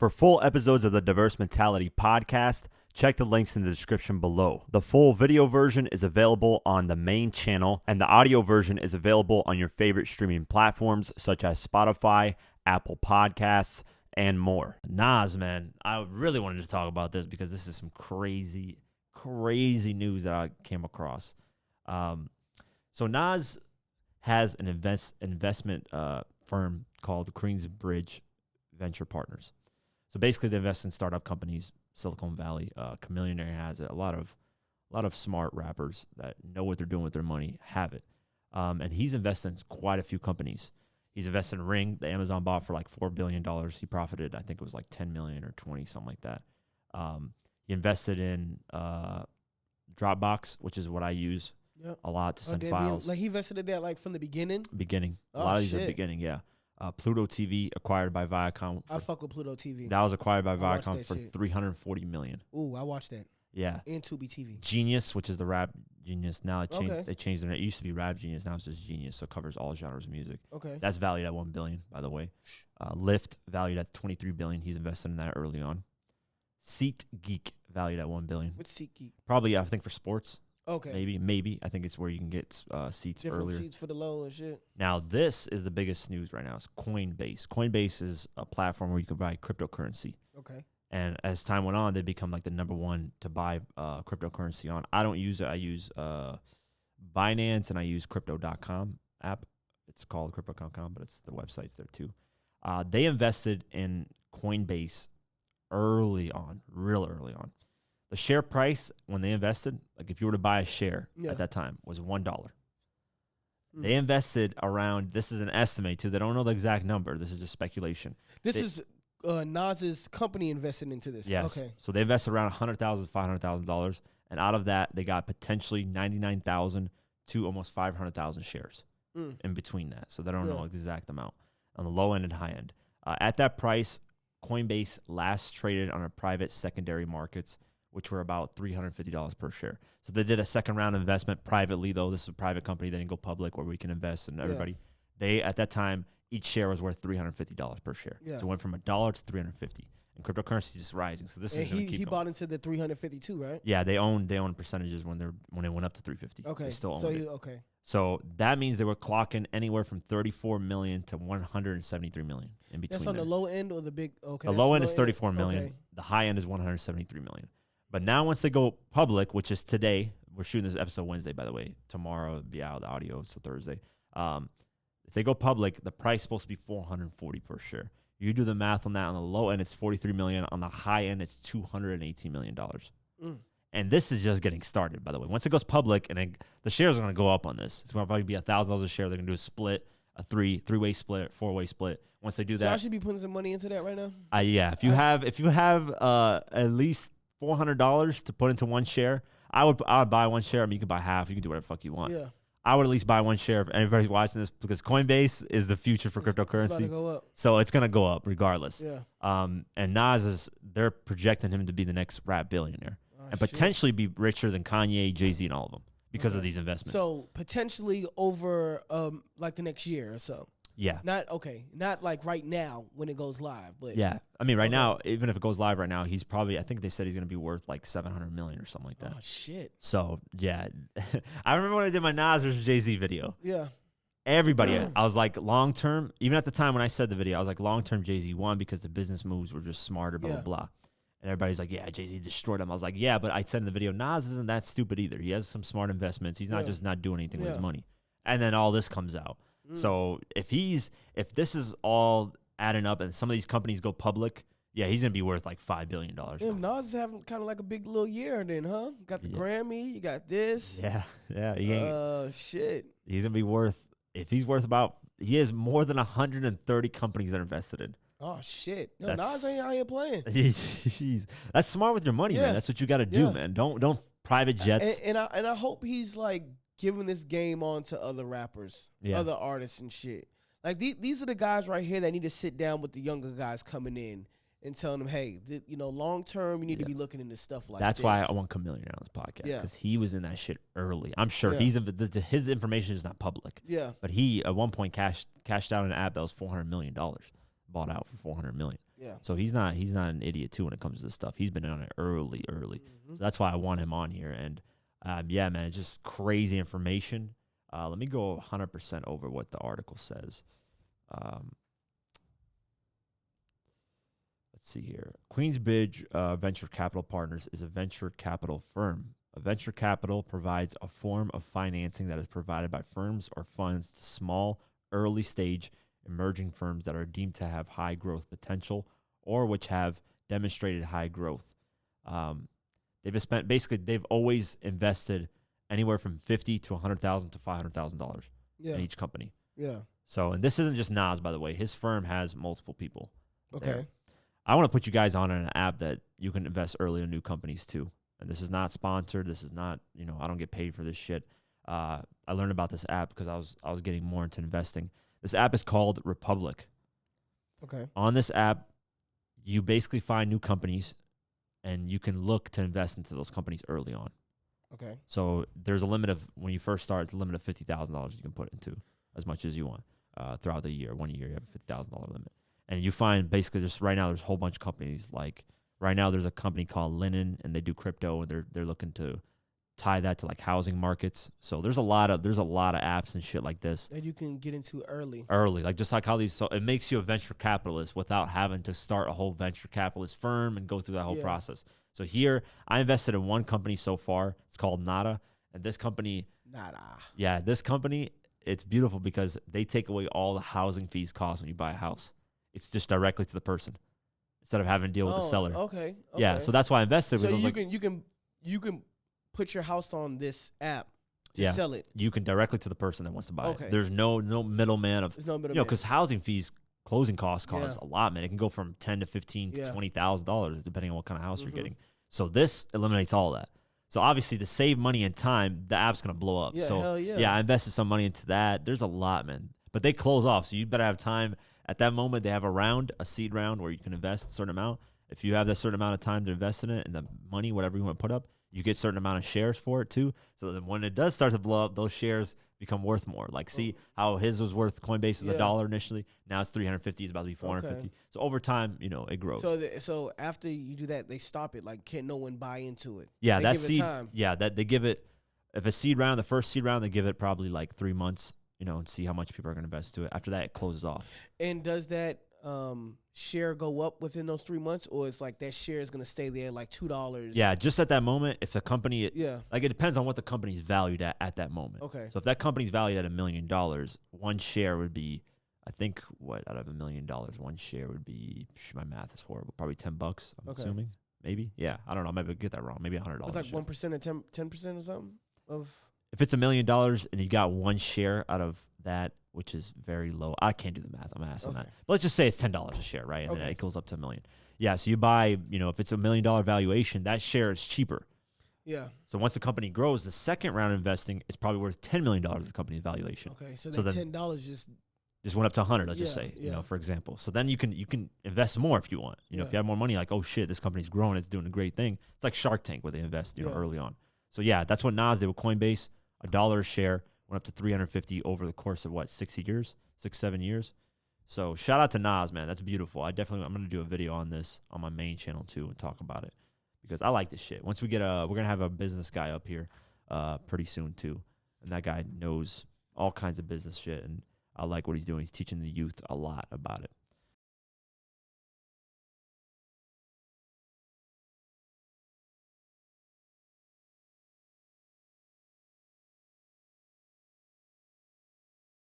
For full episodes of the Diverse Mentality podcast, check the links in the description below. The full video version is available on the main channel, and the audio version is available on your favorite streaming platforms such as Spotify, Apple Podcasts, and more. Nas, man, I really wanted to talk about this because this is some crazy news that I came across. So Nas has an investment firm called Queensbridge Venture Partners. So basically, they invest in startup companies, Silicon Valley. Chameleonaire has it. A lot of smart rappers that know what they're doing with their money have it. And he's invested in quite a few companies. He's invested in Ring, the Amazon bought for like $4 billion. He profited, I think it was like 10 million or 20, something like that. He invested in Dropbox, which is what I use a lot to send files. Like he invested in that like from the beginning? Beginning. A lot of these are beginning, yeah. Pluto TV acquired by Viacom. I fuck with Pluto TV. That was acquired by Viacom for $340 million. Ooh, I watched that. Yeah. And Tubi TV. Genius, which is the Rap Genius. Now they changed their name. It used to be Rap Genius. Now it's just Genius, so it covers all genres of music. Okay. That's valued at $1 billion, by the way. Lyft valued at $23 billion. He's invested in that early on. SeatGeek valued at $1 billion. What's SeatGeek? Probably, I think, for sports. Okay. Maybe. I think it's where you can get seats different earlier. Seats for the low and shit. Now, this is the biggest news right now. It's Coinbase. Coinbase is a platform where you can buy cryptocurrency. Okay. And as time went on, they become like the number one to buy cryptocurrency on. I don't use it. I use Binance and I use Crypto.com app. It's called Crypto.com, but it's the website's there too. They invested in Coinbase early on, real early on. The share price when they invested, like if you were to buy a share at that time, was $1. They invested around, this is an estimate too, they don't know the exact number. This is just speculation. This is Nas's company invested into this. Yes. Okay. So they invested around $100,000, $500,000. And out of that, they got potentially 99,000 to almost 500,000 shares in between that. So they don't know the exact amount on the low end and high end. At that price, Coinbase last traded on a private secondary markets, which were about $350 per share. So they did a second round of investment privately, though. This is a private company. They didn't go public where we can invest in everybody. They, at that time, each share was worth $350 per share. Yeah. So it went from $1 to $350. And cryptocurrency is just rising. So this is going to keep going. He bought into the 352, right? Yeah, they own percentages when they went up to 350. Okay. They still own it. Okay. So that means they were clocking anywhere from 34 million to 173 million in between. That's on the low end or the big? Okay. The low end is 34 million. Okay. The high end is 173 million. But now once they go public, which is today, we're shooting this episode Wednesday, by the way. Tomorrow it'll be out, the audio, so Thursday. If they go public, the price is supposed to be 440 per share. You do the math on that. On the low end, it's 43 million. On the high end, it's $218 million. And this is just getting started, by the way. Once it goes public, and the shares are going to go up on this. It's going to probably be $1,000 a share. They're going to do a split, a three-way split, four-way split. Once they do that, I should be putting some money into that right now. Yeah. If you have at least $400 to put into one share, I would buy one share. I mean, you can buy half. You can do whatever the fuck you want. Yeah. I would at least buy one share if anybody's watching this because Coinbase is the future for cryptocurrency. It's about to go up. So it's going to go up regardless. Yeah. And Nas they're projecting him to be the next rap billionaire and potentially be richer than Kanye, Jay-Z, and all of them because of these investments. So potentially over like the next year or so. Yeah. Not like right now when it goes live, but yeah. I mean, right now, even if it goes live right now, he's probably, I think they said he's going to be worth like 700 million or something like that. Oh shit. So yeah, I remember when I did my Nas versus Jay-Z video. Yeah. Everybody, I was like long term, even at the time when I said the video, I was like long term Jay-Z won because the business moves were just smarter, blah, blah, blah. And everybody's like, yeah, Jay-Z destroyed him. I was like, yeah, but I said in the video, Nas isn't that stupid either. He has some smart investments. He's not just not doing anything with his money. And then all this comes out. So if this is all adding up and some of these companies go public, yeah, he's gonna be worth like $5 billion. Yeah, Nas is having kind of like a big little year then, huh? Got the Grammy, you got this. Yeah. He ain't, shit. He's gonna be worth he has more than 130 companies that are invested in. Oh shit! No, Nas ain't out here playing. That's smart with your money, man. That's what you got to do, man. Don't private jets. And I hope he's like giving this game on to other rappers, other artists and shit. Like these are the guys right here that need to sit down with the younger guys coming in and telling them, hey, long term, you need to be looking into stuff like That's this. why I want Chameleonaire on this podcast because he was in that shit early. I'm sure his information is not public. Yeah. But he at one point cashed out an app that was $400 million, bought out for $400 million. Yeah. So he's not an idiot too when it comes to this stuff. He's been on it early. Mm-hmm. So that's why I want him on here. And yeah, man, it's just crazy information. Let me go 100% over what the article says. Let's see here. Queensbridge Venture Capital Partners is a venture capital firm. A venture capital provides a form of financing that is provided by firms or funds to small, early stage emerging firms that are deemed to have high growth potential or which have demonstrated high growth. They've always invested anywhere from $50,000 to $100,000 to $500,000 in each company. Yeah. So, and this isn't just Nas, by the way. His firm has multiple people. Okay. There. I want to put you guys on an app that you can invest early in new companies too. And this is not sponsored. This is not, I don't get paid for this shit. I learned about this app because I was getting more into investing. This app is called Republic. Okay. On this app, you basically find new companies, and you can look to invest into those companies early on. Okay. So there's a limit of, when you first start, it's a limit of $50,000 you can put into as much as you want throughout the year. 1 year, you have a $50,000 limit. And you find basically just right now there's a whole bunch of companies. Like right now there's a company called Linen, and they do crypto, and they're looking to tie that to like housing markets. So there's a lot of apps and shit like this that you can get into early, like just like how these. So it makes you a venture capitalist without having to start a whole venture capitalist firm and go through that whole process. So here I invested in one company so far. It's called Nada, and this company, this company, it's beautiful because they take away all the housing fees costs when you buy a house. It's just directly to the person instead of having to deal with the seller. Okay. Yeah, so that's why I invested. So you can put your house on this app to sell it. You can directly to the person that wants to buy it. There's no middleman of. There's no middleman. Because housing fees, closing costs cost a lot, man. It can go from $10,000 to $15,000 to $20,000 depending on what kind of house you're getting. So this eliminates all that. So obviously, to save money and time, the app's gonna blow up. Yeah, so hell yeah. I invested some money into that. There's a lot, man. But they close off, so you better have time. At that moment, they have a seed round where you can invest a certain amount. If you have that certain amount of time to invest in it and the money, whatever you want to put up, you get a certain amount of shares for it too. So then when it does start to blow up, those shares become worth more. Like see how his was worth, Coinbase is $1 initially. Now it's 350. It's about to be 450. Okay. So over time, it grows. So after you do that, they stop it. Like can't no one buy into it? Yeah, that seed. Yeah, that they give it. If a seed round, the first seed round, they give it probably like 3 months. And see how much people are going to invest to it. After that, it closes off. And does that share go up within those 3 months, or it's like that share is going to stay there like $2? Yeah, just at that moment, if the company, like it depends on what the company's valued at that moment. Okay. So if that company's valued at $1 million, one share would be, I think, out of $1 million, one share would be, my math is horrible, probably $10. I'm assuming, maybe. Yeah, I don't know. Maybe I get that wrong. Maybe $100. It's like 1% or 10% or something of. If it's $1 million and you got one share out of that, which is very low, I can't do the math. I'm asking that. But let's just say it's $10 a share, right? And then it goes up to $1 million. Yeah, so you buy, if it's $1 million valuation, that share is cheaper. Yeah. So once the company grows, the second round of investing is probably worth $10 million of the company's valuation. Okay, so that $10 just went up to 100. Let's just say, for example. So then you can invest more if you want. If you have more money, like, oh shit, this company's growing, it's doing a great thing. It's like Shark Tank where they invest, early on. So yeah, that's what Nas did with Coinbase. $1 a share went up to 350 over the course of 7 years. So shout out to Nas, man. That's beautiful. I'm gonna do a video on this on my main channel too and talk about it because I like this shit. Once we get we're gonna have a business guy up here pretty soon too, and that guy knows all kinds of business shit, and I like what he's doing. He's teaching the youth a lot about it.